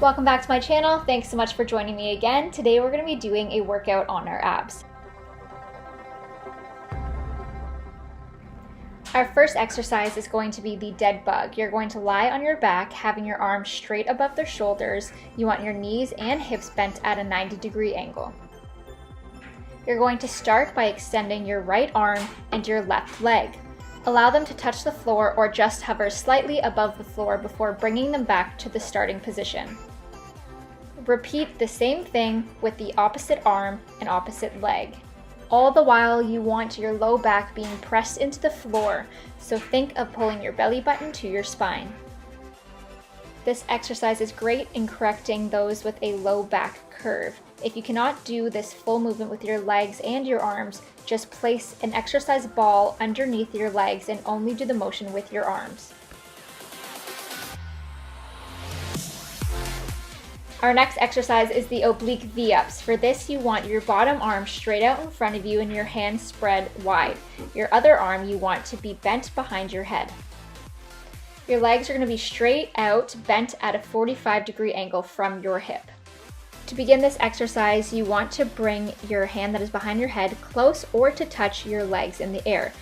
Welcome back to my channel. Thanks so much for joining me again. Today we're going to be doing a workout on our abs. Our first exercise is going to be the dead bug. You're going to lie on your back, having your arms straight above the shoulders. You want your knees and hips bent at a 90-degree angle. You're going to start by extending your right arm and your left leg. Allow them to touch the floor or just hover slightly above the floor before bringing them back to the starting position. Repeat the same thing with the opposite arm and opposite leg. All the while, you want your low back being pressed into the floor, so think of pulling your belly button to your spine. This exercise is great in correcting those with a low back curve. If you cannot do this full movement with your legs and your arms, just place an exercise ball underneath your legs and only do the motion with your arms. Our next exercise is the Oblique Vups. For this, you want your bottom arm straight out in front of you and your hands spread wide. Your other arm you want to be bent behind your head. Your legs are going to be straight out, bent at a 45-degree angle from your hip. To begin this exercise, you want to bring your hand that is behind your head close or to touch your legs in the air.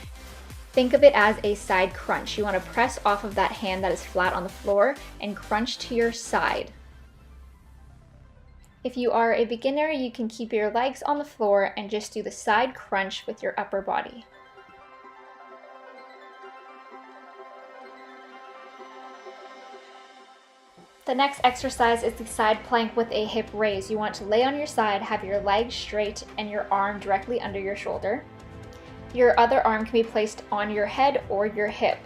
Think of it as a side crunch. You want to press off of that hand that is flat on the floor and crunch to your side. If you are a beginner, you can keep your legs on the floor and just do the side crunch with your upper body. The next exercise is the side plank with a hip raise. You want to lay on your side, have your legs straight and your arm directly under your shoulder. Your other arm can be placed on your head or your hip.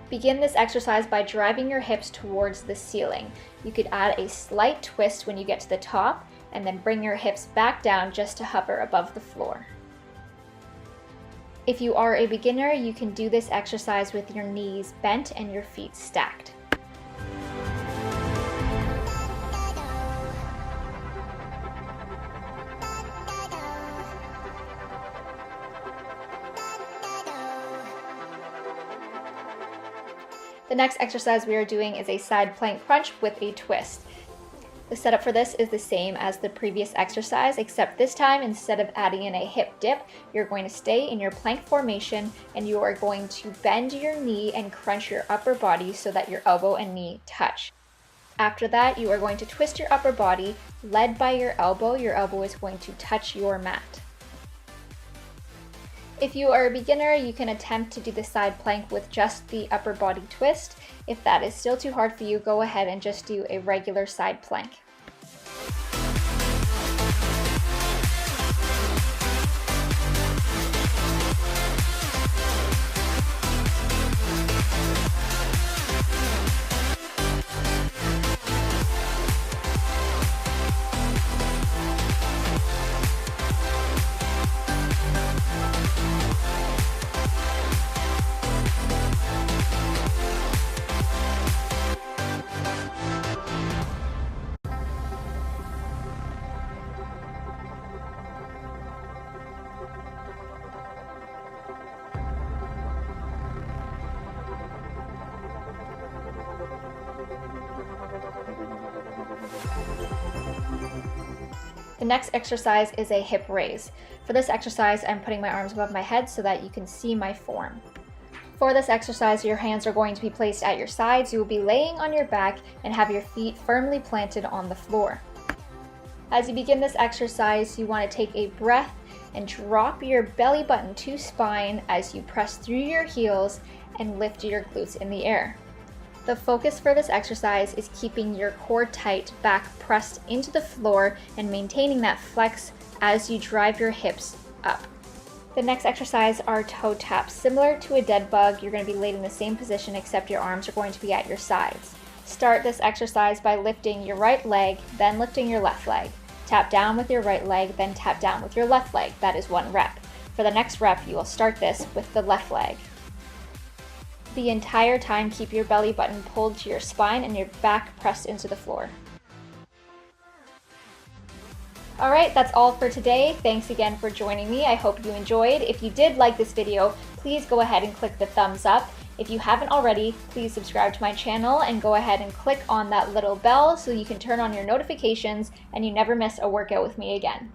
Begin this exercise by driving your hips towards the ceiling. You could add a slight twist when you get to the top and then bring your hips back down just to hover above the floor. If you are a beginner, you can do this exercise with your knees bent and your feet stacked. The next exercise we are doing is a side plank crunch with a twist. The setup for this is the same as the previous exercise, except this time instead of adding in a hip dip, you're going to stay in your plank formation and you are going to bend your knee and crunch your upper body so that your elbow and knee touch. After that, you are going to twist your upper body, led by your elbow. Your elbow is going to touch your mat. If you are a beginner, you can attempt to do the side plank with just the upper body twist. If that is still too hard for you, go ahead and just do a regular side plank. The next exercise is a hip raise. For this exercise, I'm putting my arms above my head so that you can see my form. For this exercise, your hands are going to be placed at your sides. You will be laying on your back and have your feet firmly planted on the floor. As you begin this exercise, you want to take a breath and drop your belly button to spine as you press through your heels and lift your glutes in the air. The focus for this exercise is keeping your core tight, back pressed into the floor, and maintaining that flex as you drive your hips up. The next exercise are toe taps. Similar to a dead bug, you're going to be laid in the same position except your arms are going to be at your sides. Start this exercise by lifting your right leg, then lifting your left leg. Tap down with your right leg, then tap down with your left leg. That is one rep. For the next rep, you will start this with the left leg. The entire time, keep your belly button pulled to your spine and your back pressed into the floor. Alright, that's all for today. Thanks again for joining me. I hope you enjoyed. If you did like this video, please go ahead and click the thumbs up. If you haven't already, please subscribe to my channel and go ahead and click on that little bell so you can turn on your notifications and you never miss a workout with me again.